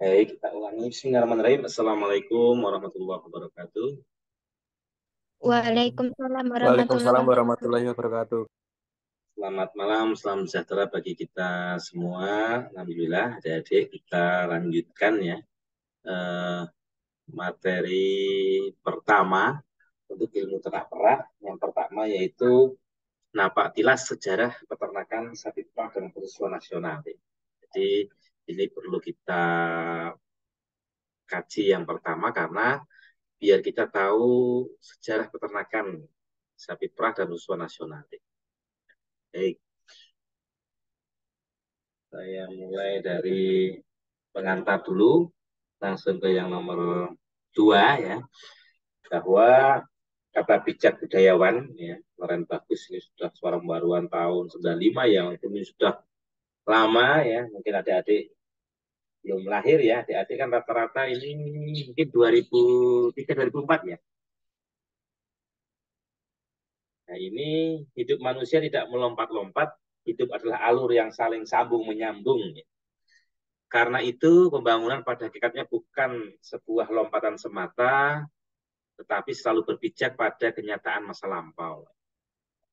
Baik, kita ulangi. Bismillahirrahmanirrahim. Assalamualaikum warahmatullahi wabarakatuh. Waalaikumsalam warahmatullahi Waalaikumsalam wabarakatuh. warahmatullahi wabarakatuh. Selamat malam, salam sejahtera bagi kita semua. Alhamdulillah, adik-adik kita lanjutkan ya eh, materi pertama untuk ilmu ternak perah. Yang pertama yaitu napak tilas sejarah peternakan sapi perah dan kerusuhan nasional. Jadi ini perlu kita kaji yang pertama karena biar kita tahu sejarah peternakan sapi perah dan kerusuhan nasional. Baik, saya mulai dari pengantar dulu, langsung ke yang nomor 2 ya, bahwa kata bijak budayawan, ya, kemarin bagus, ini sudah suara pembaruan tahun 95 ya, ini sudah lama ya, mungkin adik-adik belum lahir ya, adik-adik kan rata-rata ini mungkin 2003, 2004 ya. Nah ini hidup manusia tidak melompat-lompat, hidup adalah alur yang saling sambung menyambung. Ya. Karena itu pembangunan pada hakikatnya bukan sebuah lompatan semata, tetapi selalu berpijak pada kenyataan masa lampau.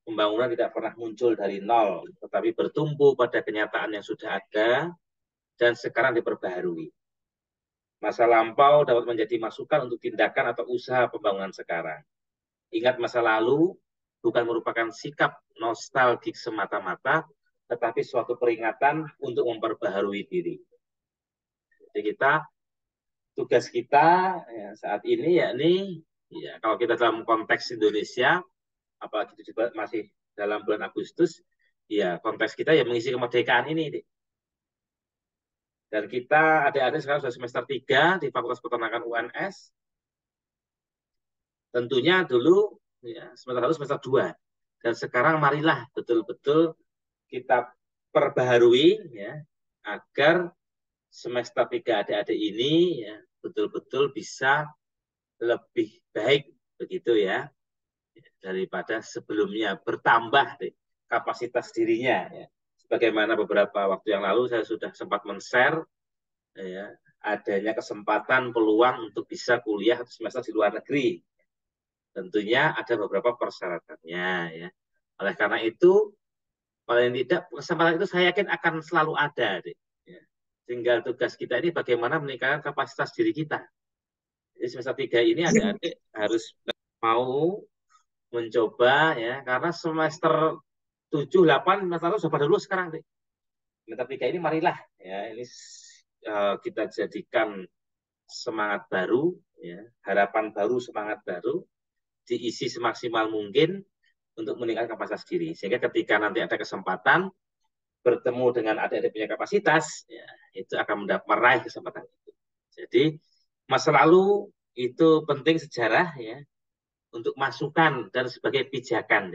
Pembangunan tidak pernah muncul dari nol, tetapi bertumbuh pada kenyataan yang sudah ada dan sekarang diperbaharui. Masa lampau dapat menjadi masukan untuk tindakan atau usaha pembangunan sekarang. Ingat masa lalu bukan merupakan sikap nostalgik semata-mata, tetapi suatu peringatan untuk memperbaharui diri. Jadi tugas kita ya, saat ini yakni ya, kalau kita dalam konteks Indonesia, apalagi juga masih dalam bulan Agustus, ya konteks kita ya mengisi kemerdekaan ini. Dan kita adik-adik sekarang sudah semester 3 di Fakultas Peternakan UNS. Tentunya dulu ya, semester 1, semester 2. Dan sekarang marilah betul-betul kita perbaharui ya, agar semester 3 adik-adik ini ya, betul-betul bisa lebih baik begitu ya daripada sebelumnya, bertambah kapasitas dirinya ya. Sebagaimana beberapa waktu yang lalu saya sudah sempat men-share ya, adanya kesempatan peluang untuk bisa kuliah semester di luar negeri. Tentunya ada beberapa persyaratannya ya. Oleh karena itu paling tidak kesempatan itu saya yakin akan selalu ada. Ya. Tinggal tugas kita ini bagaimana meningkatkan kapasitas diri kita. Jadi semester 3 ini adik-adik harus mau mencoba ya, karena semester 7, 8, semester sudah pada dulu sekarang. Semester 3 ini marilah ya, ini kita jadikan semangat baru, ya, harapan baru, semangat baru, diisi semaksimal mungkin untuk meningkatkan kapasitas diri. Sehingga ketika nanti ada kesempatan bertemu dengan adik-adik punya kapasitas, ya, itu akan meraih kesempatan itu. Jadi masa lalu itu penting sejarah ya, untuk masukan dan sebagai pijakan.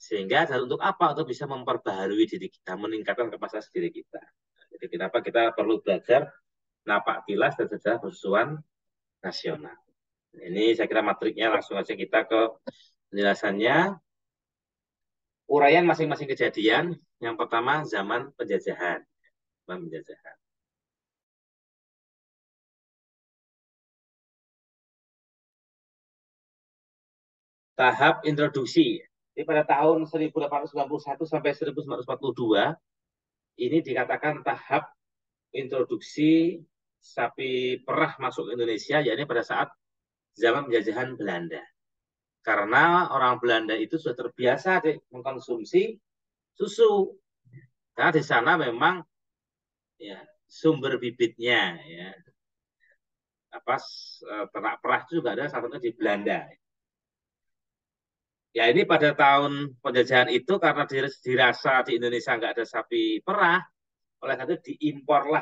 Sehingga untuk apa? Untuk bisa memperbaharui diri kita, meningkatkan kapasitas diri kita. Jadi kenapa kita perlu belajar napak tilas dan sejarah kerusuhan nasional. Ini saya kira matriknya, langsung aja kita ke penjelasannya. Uraian masing-masing kejadian. Yang pertama zaman penjajahan. Zaman penjajahan. Tahap introduksi. Jadi pada tahun 1891 sampai 1942 ini dikatakan tahap introduksi sapi perah masuk ke Indonesia, yakni pada saat zaman penjajahan Belanda. Karena orang Belanda itu sudah terbiasa mengkonsumsi susu. Karena di sana memang ya, sumber bibitnya ya, ternak perah itu juga ada salah satunya di Belanda. Ya ini pada tahun penjajahan itu karena dirasa di Indonesia nggak ada sapi perah, oleh karena itu diimporlah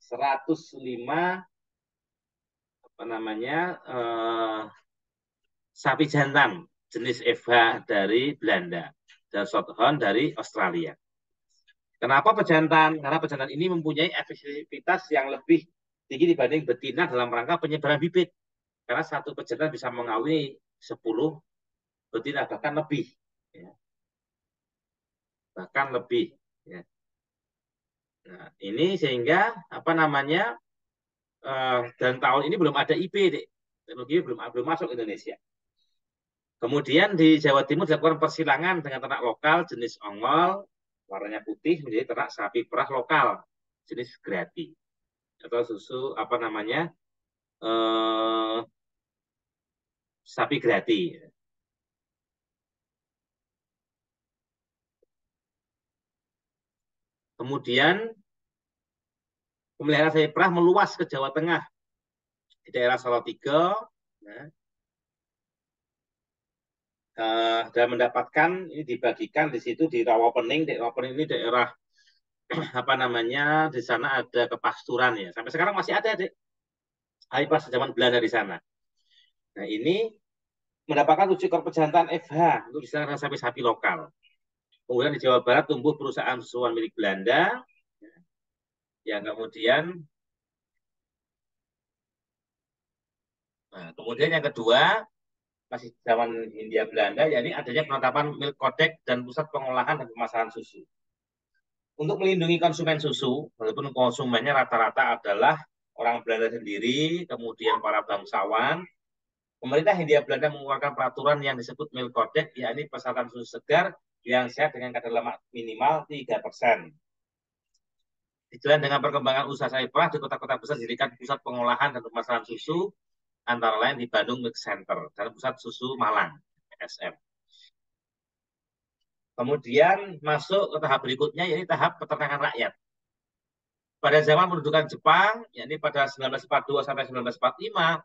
105 sapi jantan jenis Eva dari Belanda dan Shorthorn dari Australia. Kenapa pejantan? Karena pejantan ini mempunyai efektivitas yang lebih tinggi dibanding betina dalam rangka penyebaran bibit. Karena satu pejantan bisa mengawini 10 betina, bahkan lebih. Ya. Bahkan lebih. Ya. Nah, ini sehingga apa namanya dan tahun ini belum ada IP, Dek. Teknologi belum masuk ke Indonesia. Kemudian di Jawa Timur dilakukan persilangan dengan ternak lokal jenis ongol, warnanya putih menjadi ternak sapi perah lokal jenis grati atau susu apa namanya eh, sapi grati. Kemudian pemeliharaan sapi perah meluas ke Jawa Tengah di daerah Salatiga, ya, dan mendapatkan ini dibagikan di situ di Rawapening. Di Rawapening ini daerah apa namanya di sana ada kepasturan ya. Sampai sekarang masih ada deh. Pas zaman Belanda di sana. Nah ini mendapatkan 7 ekor pejantan FH untuk diserahkan sapi-sapi lokal. Kemudian di Jawa Barat tumbuh perusahaan susuan milik Belanda yang kemudian kemudian yang kedua masih zaman Hindia Belanda, yakni adanya penetapan milk codec dan pusat pengolahan dan pemasaran susu. Untuk melindungi konsumen susu, walaupun konsumennya rata-rata adalah orang Belanda sendiri, kemudian para bangsawan, pemerintah Hindia Belanda mengeluarkan peraturan yang disebut milk codec, yakni pesanan susu segar yang sehat dengan kadar lemak minimal 3%. Dijalan dengan perkembangan usaha sapi perah di kota-kota besar didirikan pusat pengolahan dan pemasaran susu, antara lain di Bandung Milk Center dan pusat susu Malang, PSM. Kemudian masuk ke tahap berikutnya, yaitu tahap peternakan rakyat. Pada zaman pendudukan Jepang, yakni pada 1942 sampai 1945,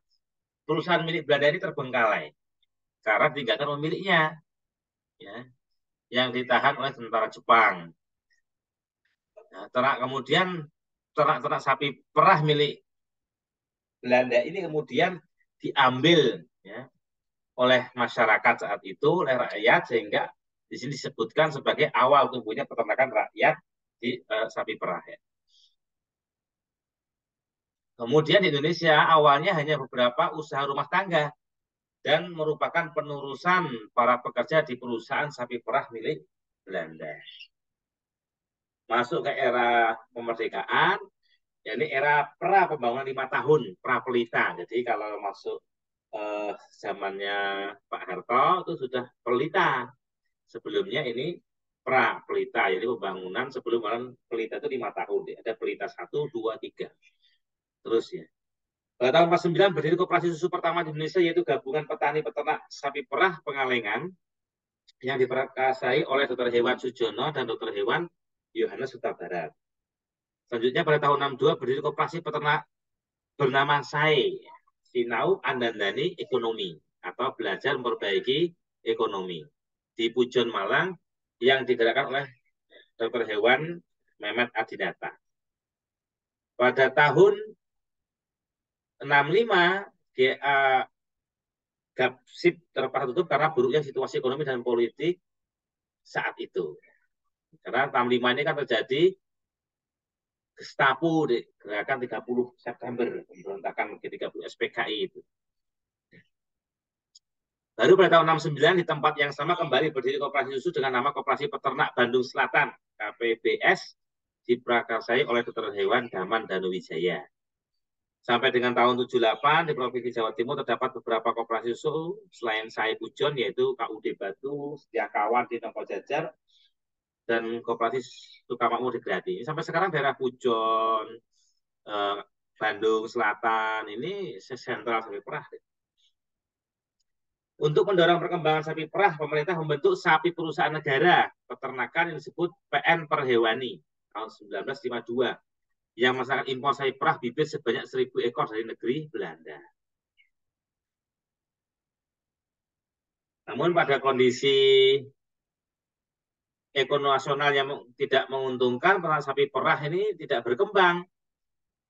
perusahaan milik Belanda ini terbengkalai karena ditinggalkan pemiliknya, ya, yang ditahan oleh tentara Jepang. Nah, kemudian ternak-ternak sapi perah milik Belanda ini kemudian diambil ya, oleh masyarakat saat itu, oleh rakyat, sehingga di sini disebutkan sebagai awal tumbuhnya peternakan rakyat di sapi perah. Ya. Kemudian di Indonesia awalnya hanya beberapa usaha rumah tangga dan merupakan penerusan para pekerja di perusahaan sapi perah milik Belanda. Masuk ke era kemerdekaan, yakni era pra pembangunan 5 tahun, pra pelita. Jadi kalau masuk zamannya Pak Harto itu sudah pelita. Sebelumnya ini pra pelita, jadi pembangunan sebelum pelita itu 5 tahun. Ada pelita 1, 2, 3. Terus ya. Pada tahun 49 berdiri koperasi susu pertama di Indonesia, yaitu Gabungan Petani Peternak Sapi Perah Pengalengan yang diperkasai oleh Dr. Hewan Sujono dan Dr. Hewan Yohanes Huta Barat. Selanjutnya pada tahun 62 berdiri koperasi peternak bernama SAE, Sinau Andandani Ekonomi, atau belajar memperbaiki ekonomi, di Pujon Malang, yang digerakkan oleh Dr. Hewan Mehmet Adinata. Pada tahun 65 GA Gapsip terpaksa tutup karena buruknya situasi ekonomi dan politik saat itu. Karena tahun 65 ini kan terjadi Gestapo di gerakan 30 September, pemberontakan G30 SPKI itu. Baru pada tahun 69 di tempat yang sama kembali berdiri koperasi susu dengan nama Koperasi Peternak Bandung Selatan, KPBS, diprakarsai oleh Dr. Hewan Daman Danuwijaya. Sampai dengan tahun 78 di Provinsi Jawa Timur terdapat beberapa koperasi susu selain SAE Pujon, yaitu KUD Batu, Setiakawan di Tongko Jajar, dan koperasi Sukamakmur di Grati. Sampai sekarang daerah Pujon, Bandung Selatan ini sentral sapi perah. Untuk mendorong perkembangan sapi perah, pemerintah membentuk Sapi Perusahaan Negara Peternakan yang disebut PN Perhewani tahun 1952 yang melaksanakan impor sapi perah bibit sebanyak 1.000 ekor dari negeri Belanda. Namun pada kondisi ekonomi nasional yang tidak menguntungkan, peternak sapi perah ini tidak berkembang.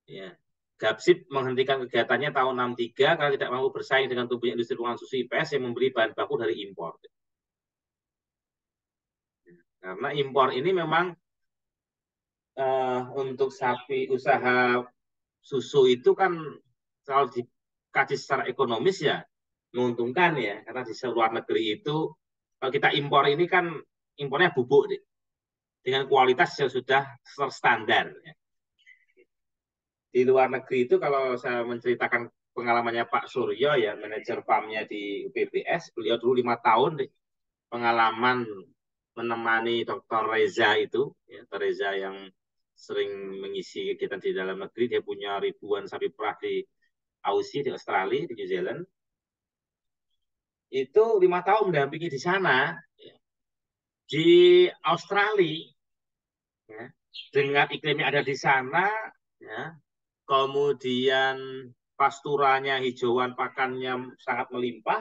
Ya. Gapsip menghentikan kegiatannya tahun 63 karena tidak mampu bersaing dengan tumbuhnya industri ruangan susu IPS yang membeli bahan baku dari impor. Karena impor ini memang untuk sapi usaha susu itu kan kalau dikaji secara ekonomis ya menguntungkan ya, karena di luar negeri itu kalau kita impor ini kan impornya bubuk deh. dengan kualitas yang sudah terstandar. Di luar negeri itu kalau saya menceritakan pengalamannya Pak Suryo ya, manajer farmnya di UPBS, beliau dulu 5 tahun pengalaman menemani Dr. Reza itu, ya, Dr. Reza yang sering mengisi kegiatan di dalam negeri, dia punya ribuan sapi perah di Aussie, di Australia, di New Zealand. Itu 5 tahun mendampingi di sana, ya. Di Australia, ya, dengan iklim yang ada di sana, ya, kemudian pasturanya, hijauan pakannya sangat melimpah.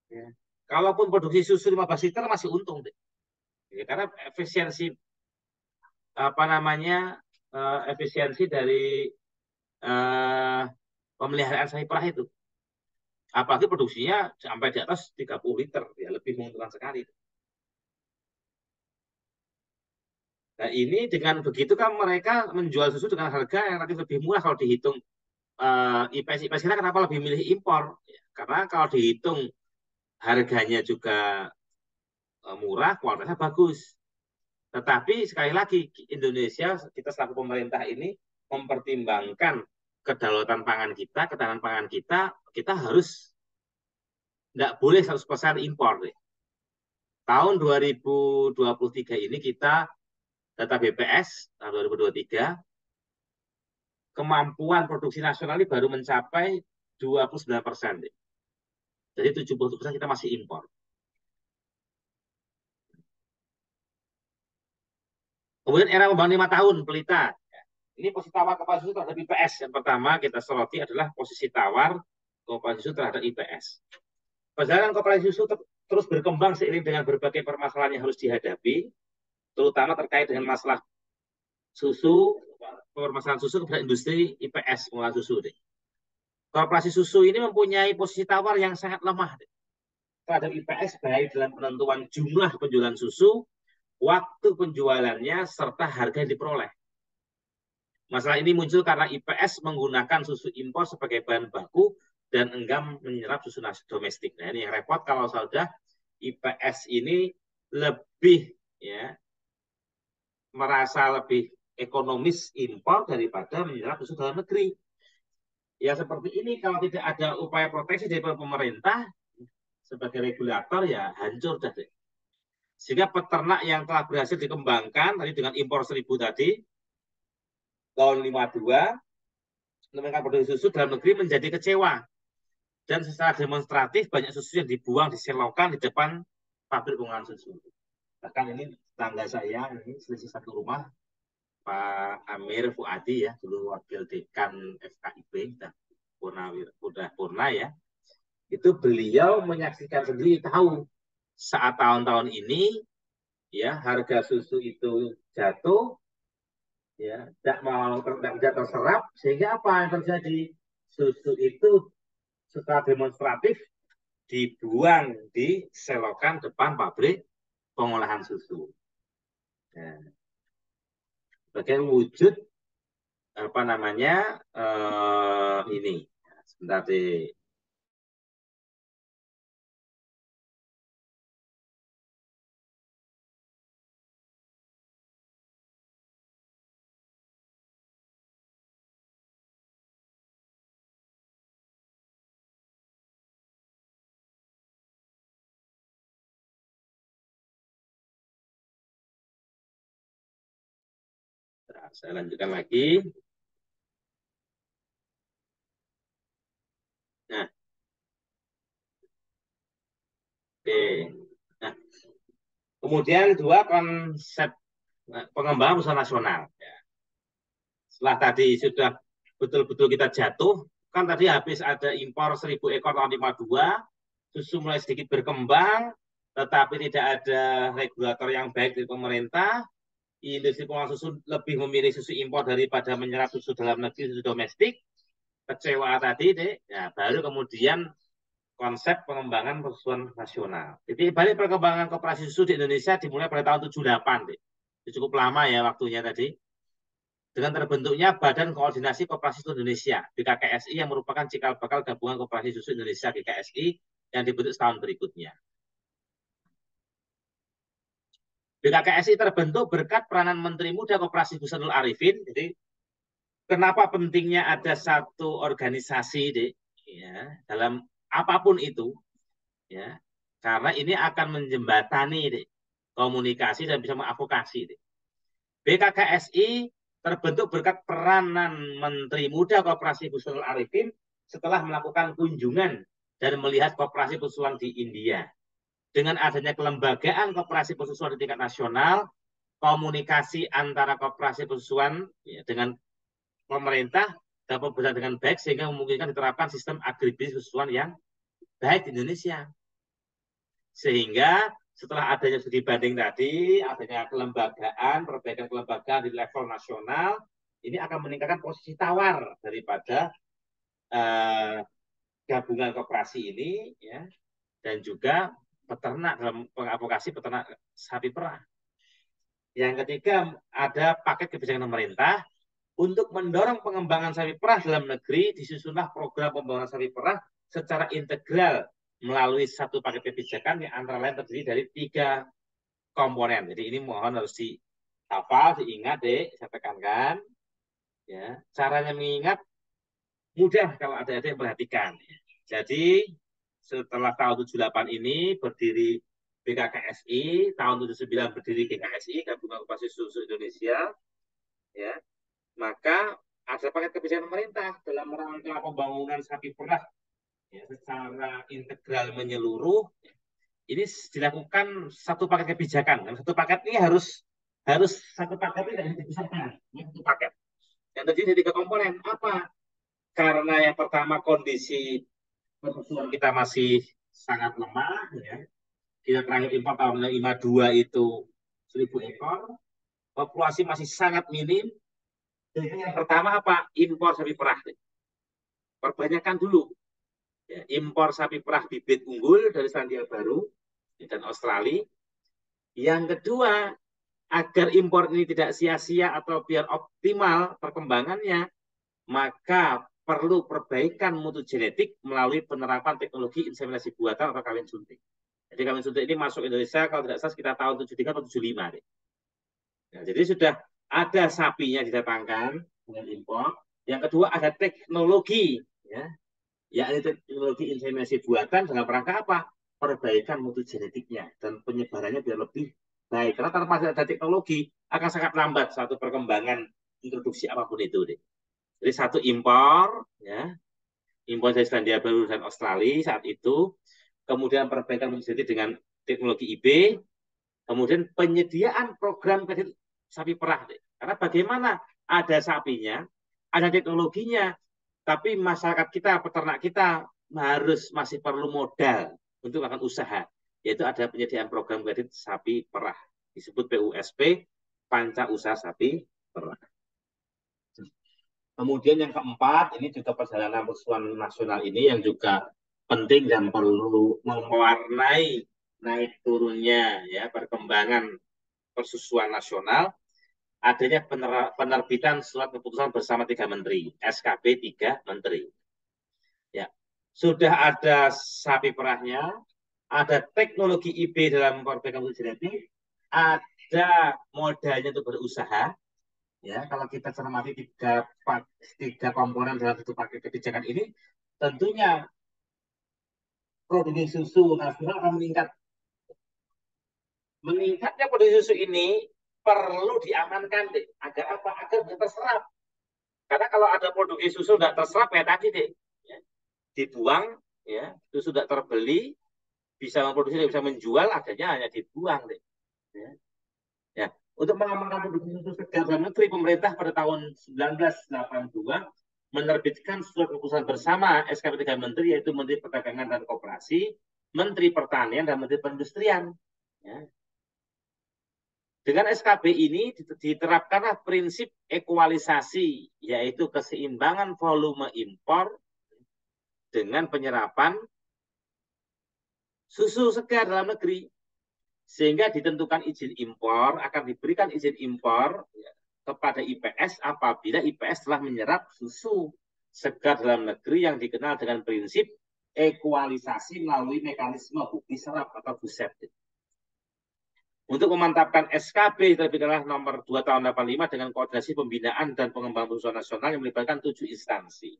Ya. Kalaupun produksi susu 15 liter masih untung, deh. Ya, karena efisiensi apa namanya efisiensi dari pemeliharaan sapi perah itu. Apalagi produksinya sampai di atas 30 liter, ya lebih menguntungkan sekali. Nah, ini dengan begitu kan mereka menjual susu dengan harga yang relatif lebih murah kalau dihitung IPS kita kenapa lebih milih impor? Ya, karena kalau dihitung harganya juga murah, kualitasnya bagus. Tetapi sekali lagi Indonesia, kita selaku pemerintah ini mempertimbangkan kedaulatan pangan kita, ketahanan pangan kita, kita harus nggak boleh 100% impor. Tahun 2023 ini kita data BPS tahun 2023 kemampuan produksi nasional ini baru mencapai 29%. Jadi 70% kita masih impor. Kemudian era membangun 5 tahun pelita. Ini posisi tawar Koperasi Susu terhadap IPS. Yang pertama kita soroti adalah posisi tawar Koperasi Susu terhadap IPS. Perjalanan Koperasi Susu terus berkembang seiring dengan berbagai permasalahan yang harus dihadapi, terutama terkait dengan masalah susu, permasalahan susu kepada industri IPS pengolahan susu. Koperasi susu ini mempunyai posisi tawar yang sangat lemah terhadap IPS, baik dalam penentuan jumlah penjualan susu, waktu penjualannya, serta harga yang diperoleh. Masalah ini muncul karena IPS menggunakan susu impor sebagai bahan baku dan enggan menyerap susu domestik. Nah, ini yang repot kalau sudah IPS ini lebih ya merasa lebih ekonomis impor daripada menyerap susu dalam negeri. Ya seperti ini kalau tidak ada upaya proteksi dari pemerintah sebagai regulator ya hancur deh. Sehingga peternak yang telah berhasil dikembangkan tadi dengan impor 1.000 tadi tahun 52 menemukan produksi susu dalam negeri menjadi kecewa dan secara demonstratif banyak susu yang dibuang diselokan di depan pabrik pengolahan susu. Bahkan ini tetangga saya ini selisih satu rumah Pak Amir Fuadi ya dulu wakil dekan FKIP dan Purna ya itu beliau menyaksikan sendiri tahu saat tahun-tahun ini ya harga susu itu jatuh ya tidak terserap sehingga apa yang terjadi susu itu secara demonstratif dibuang di selokan depan pabrik pengolahan susu. Nah, sebagai wujud apa namanya ini sebentar deh. Nah, saya lanjutkan lagi. Nah, oke. Nah, kemudian dua konsep pengembangan usaha nasional. Setelah tadi sudah betul-betul kita jatuh, kan tadi habis ada impor 1.000 ekor tahun 52, susu mulai sedikit berkembang, tetapi tidak ada regulator yang baik dari pemerintah, industri pengolahan susu lebih memilih susu impor daripada menyerap susu dalam negeri, susu domestik, kecewa tadi deh, ya, baru kemudian konsep pengembangan persusuan nasional. Jadi balik perkembangan koperasi susu di Indonesia dimulai pada tahun 78 deh. Itu cukup lama ya waktunya tadi. Dengan terbentuknya Badan Koordinasi Koperasi Susu Indonesia (BKKSI) yang merupakan cikal bakal gabungan Koperasi Susu Indonesia (BKSI) yang dibentuk setahun berikutnya. BKKSI terbentuk berkat peranan Menteri Muda Koperasi Husnul Arifin. Jadi kenapa pentingnya ada satu organisasi ya, dalam apapun itu, ya, karena ini akan menjembatani komunikasi dan bisa mengadvokasi. BKKSI terbentuk berkat peranan Menteri Muda Koperasi Husnul Arifin setelah melakukan kunjungan dan melihat koperasi persusuan di India. Dengan adanya kelembagaan koperasi persusuan di tingkat nasional, komunikasi antara koperasi persusuan ya, dengan pemerintah dapat berjalan dengan baik sehingga memungkinkan diterapkan sistem agribisnis persusuan yang baik di Indonesia. Sehingga setelah adanya studi banding tadi, adanya kelembagaan, perbaikan kelembagaan di level nasional, ini akan meningkatkan posisi tawar daripada gabungan koperasi ini, ya, dan juga peternak dalam pengadvokasi peternak sapi perah. Yang ketiga, ada paket kebijakan pemerintah untuk mendorong pengembangan sapi perah dalam negeri. Disusunlah program pembangunan sapi perah secara integral melalui satu paket kebijakan yang antara lain terdiri dari 3 komponen. Jadi ini mohon harus dihafal, diingat saya tekankan. Ya, caranya mengingat mudah kalau ada yang perhatikan. Jadi setelah tahun 78 ini berdiri BKKSI, tahun 79 berdiri GKSI, Gabungan Koperasi Susu Indonesia, ya, maka ada paket kebijakan pemerintah dalam rangka pembangunan sapi perah ya, secara integral menyeluruh. Ini dilakukan satu paket kebijakan. Dan satu paket ini harus satu paket ini tidak dipisahkan. Satu paket. Yang terdiri dari 3 komponen. Apa? Karena yang pertama kondisi persusuan kita masih sangat lemah, ya. Kita terakhir impor tahun 52 itu 1.000 ekor, populasi masih sangat minim. Jadi yang pertama apa? Impor sapi perah. Perbanyakan dulu. Ya, impor sapi perah bibit unggul dari Selandia Baru dan Australia. Yang kedua, agar impor ini tidak sia-sia atau biar optimal perkembangannya, maka perlu perbaikan mutu genetik melalui penerapan teknologi inseminasi buatan atau kawin suntik. Jadi kawin suntik ini masuk Indonesia kalau tidak salah sekitar tahun 73 atau 75. Nah, jadi sudah ada sapinya didatangkan dengan impor. Yang kedua ada teknologi, ya, yakni teknologi inseminasi buatan dalam rangka apa? Perbaikan mutu genetiknya dan penyebarannya biar lebih baik. Karena tanpa ada teknologi akan sangat lambat suatu perkembangan introduksi apapun itu. Jadi satu impor, ya, impor dari Selandia Baru dan Australia saat itu, kemudian perbaikan mutu genetik dengan teknologi IB, kemudian penyediaan program kredit sapi perah. Karena bagaimana ada sapinya, ada teknologinya, tapi masyarakat kita, peternak kita masih perlu modal untuk melakukan usaha, yaitu ada penyediaan program kredit sapi perah, disebut PUSP, Panca Usaha Sapi Perah. Kemudian yang keempat, ini juga perjalanan persusuan nasional ini yang juga penting dan perlu mewarnai naik turunnya ya perkembangan persusuan nasional, adanya penerbitan surat keputusan bersama 3 menteri, SKP 3 menteri. Ya, sudah ada sapi perahnya, ada teknologi IB dalam perbaikan genetik, ada modalnya untuk berusaha. Ya, kalau kita cermati 3 komponen dalam satu paket kebijakan ini, tentunya produksi susu nasional akan meningkat. Meningkatnya produksi susu ini perlu diamankan agar apa? Agar tidak terserap. Karena kalau ada produksi susu tidak terserap ya tadi ya, dibuang, ya, susu tidak terbeli, bisa memproduksi, tidak bisa menjual, adanya hanya dibuang ya. Ya, untuk mengamankan produksi susu segar dalam negeri, pemerintah pada tahun 1982 menerbitkan surat keputusan bersama SKP 3 Menteri, yaitu Menteri Perdagangan dan Koperasi, Menteri Pertanian, dan Menteri Perindustrian. Ya. Dengan SKP ini diterapkanlah prinsip ekualisasi, yaitu keseimbangan volume impor dengan penyerapan susu segar dalam negeri. Sehingga ditentukan izin impor, akan diberikan izin impor kepada IPS apabila IPS telah menyerap susu segar dalam negeri yang dikenal dengan prinsip ekualisasi melalui mekanisme bukti serap atau BUSEP. Untuk memantapkan SKB terbitlah nomor 2 tahun 85 dengan koordinasi pembinaan dan pengembangan perusahaan nasional yang melibatkan 7 instansi.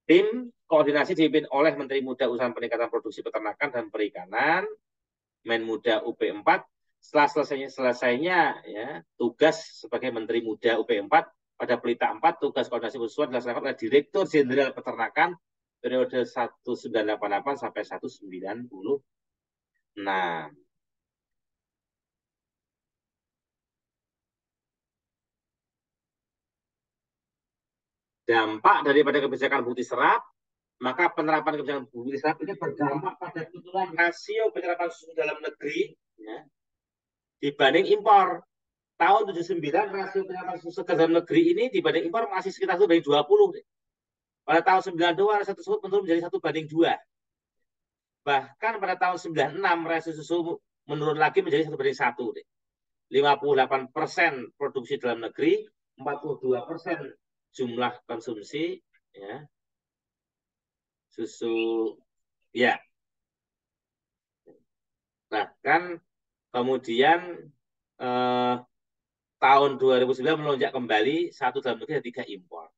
Tim koordinasi dipimpin oleh Menteri Muda Usaha Peningkatan Produksi Peternakan dan Perikanan, Menmuda UP4. Setelah selesainya ya, tugas sebagai Menteri Muda UP4 pada Pelita 4, tugas koordinasi perusahaan dilaksanakan oleh Direktur Jenderal Peternakan periode 1988 sampai 1996. Dampak daripada kebijakan bukti serap, maka penerapan kebijakan bukti serap ini berdampak pada turunan rasio penyerapan susu dalam negeri ya, dibanding impor. Tahun 79 rasio penyerapan susu ke dalam negeri ini dibanding impor masih sekitar 1:20. Pada tahun 92 rasio tersebut menurun menjadi 1:2. Bahkan pada tahun 96 rasio susu menurun lagi menjadi 1:1. 58% produksi dalam negeri, 42% jumlah konsumsi ya, susu ya. Bahkan kemudian tahun 2009 melonjak kembali, 1 dalam negeri dan 3 impor.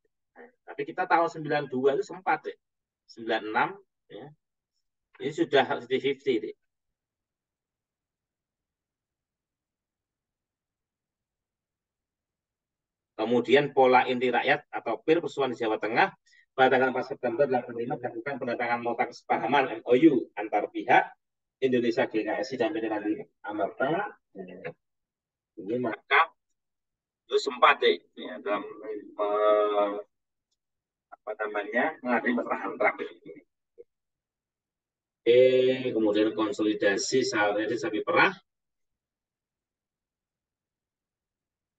Tapi kita tahun 92 itu sempat deh. 96 ya. Ini sudah 50-50 deh. Kemudian pola inti rakyat atau PIR Persuan di Jawa Tengah pada tanggal 4 September 85 dilakukan penandatangan nota kesepahaman MOU antar pihak Indonesia GKSI dan PT Amerta. Ini maka itu sempat deh ya, dalam apa namanya menghadapi masalah antrak. Kemudian konsolidasi salari sapi perah.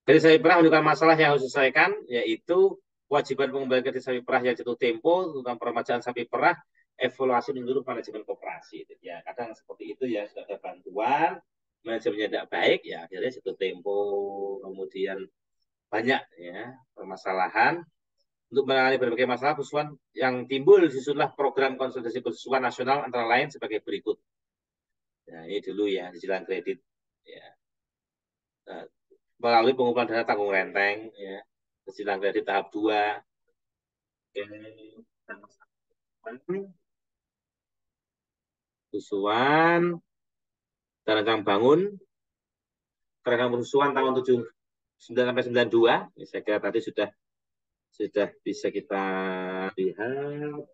Jadi sapi perah menunjukkan masalah yang harus diselesaikan, yaitu kewajiban pengembalian kredit sapi perah yang jatuh tempo tentang peremajaan sapi perah, evaluasi menurut manajemen koperasi. Ya kadang seperti itu ya, sudah ada bantuan, manajemennya tidak baik, ya akhirnya jatuh tempo, kemudian banyak ya permasalahan. Untuk menangani berbagai masalah kesusuan yang timbul, disusunlah program konsolidasi kesusuan nasional antara lain sebagai berikut. Nah, ini dulu ya, cicilan kredit. Ya. Nah, melalui pengumpulan dana tanggung renteng, ya. Cicilan kredit tahap 2. Kesusuan, dan rencana bangun, kerangka kesusuan tahun 79 sampai 92. Ini saya kira tadi sudah bisa kita lihat.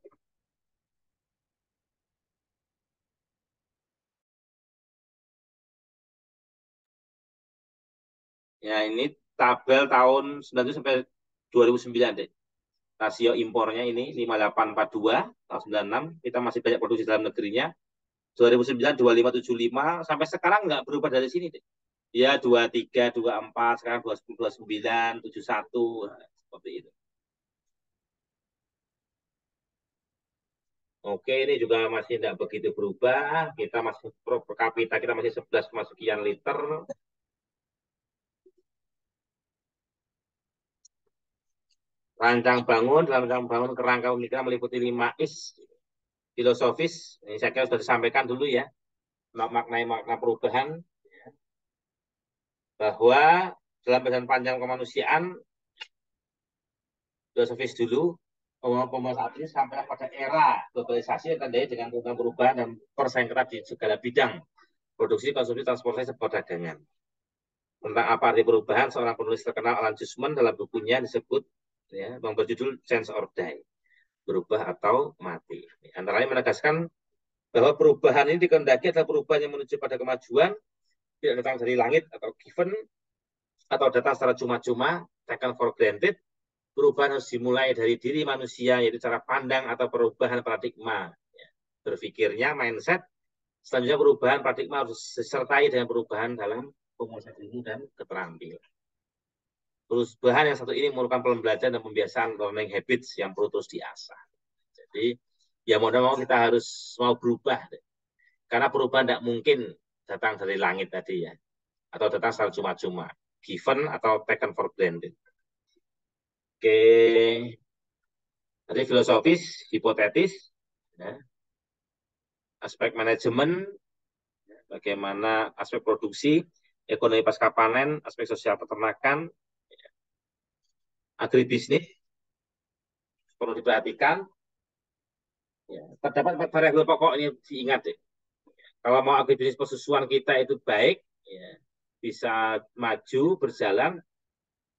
Ya, ini tabel tahun 97 sampai 2009 deh. Rasio impornya ini 5842 tahun 96. Kita masih banyak produksi dalam negerinya. 2009 2575 sampai sekarang nggak berubah dari sini deh. Ya 23, 24, sekarang 29, 71 seperti itu. Oke, ini juga masih tidak begitu berubah. Kita masih per kapita kita masih 11, sekian liter. Rancang bangun, dalam rancang bangun kerangka pemikiran meliputi 5 is filosofis. Ini saya kira sudah disampaikan dulu ya. Makna perubahan. Bahwa dalam bahasan panjang kemanusiaan, filosofis dulu, pembangunan saat ini sampai pada era globalisasi yang tandai dengan perubahan dan persaingan ketat di segala bidang produksi, konsumsi, transportasi, perdagangan. Tentang apa arti perubahan, seorang penulis terkenal Alan Jusman dalam bukunya disebut ya, yang berjudul Change or Die, berubah atau mati. Antara lain menegaskan bahwa perubahan ini dikehendaki adalah perubahan yang menuju pada kemajuan, tidak datang dari langit atau given, atau datang secara cuma-cuma, taken for granted. Perubahan harus dimulai dari diri manusia, yaitu cara pandang atau perubahan paradigma. Berpikirnya, mindset. Selanjutnya perubahan paradigma harus disertai dengan perubahan dalam penguasaan ilmu dan keterampilan. Perubahan yang satu ini memerlukan pembelajaran dan pembiasaan learning habits yang perlu terus diasah. Jadi, ya mau kita harus mau berubah. Karena perubahan tidak mungkin datang dari langit tadi ya. Atau datang secara cuma-cuma. Given atau taken for granted. Oke. Jadi filosofis, hipotetis, ya. Aspek manajemen, bagaimana aspek produksi, ekonomi pasca panen, aspek sosial peternakan, agribisnis perlu diperhatikan. Ya, terdapat 4 variabel pokok ini diingat deh. Kalau mau agribisnis pesusuan kita itu baik, ya, bisa maju berjalan,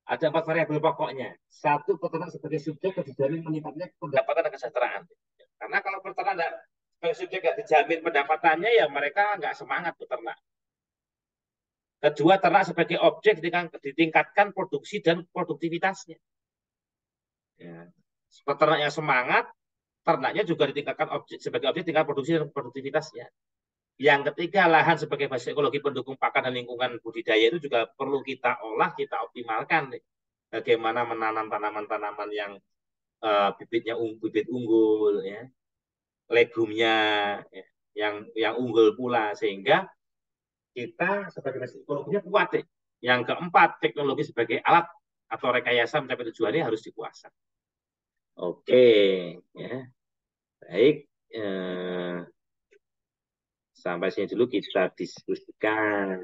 ada 4 variabel pokoknya. Satu, peternak sebagai subjek dijamin meningkatnya pendapatan dan kesejahteraan. Karena kalau peternak sebagai subjek nggak dijamin pendapatannya, ya mereka nggak semangat peternak. Kedua, ternak sebagai objek ditingkatkan produksi dan produktivitasnya. Ya. Peternaknya semangat, ternaknya juga ditingkatkan objek sebagai objek tingkat produksi dan produktivitasnya. Yang ketiga, lahan sebagai basis ekologi pendukung pakan dan lingkungan budidaya itu juga perlu kita olah, kita optimalkan. Bagaimana menanam tanaman-tanaman yang bibitnya bibit unggul, ya, legumnya ya, yang unggul pula, sehingga kita sebagai basis ekologinya kuat. Yang keempat, teknologi sebagai alat atau rekayasa mencapai tujuannya harus dikuasai. Oke, ya, baik. Sampai sini dulu kita diskusikan.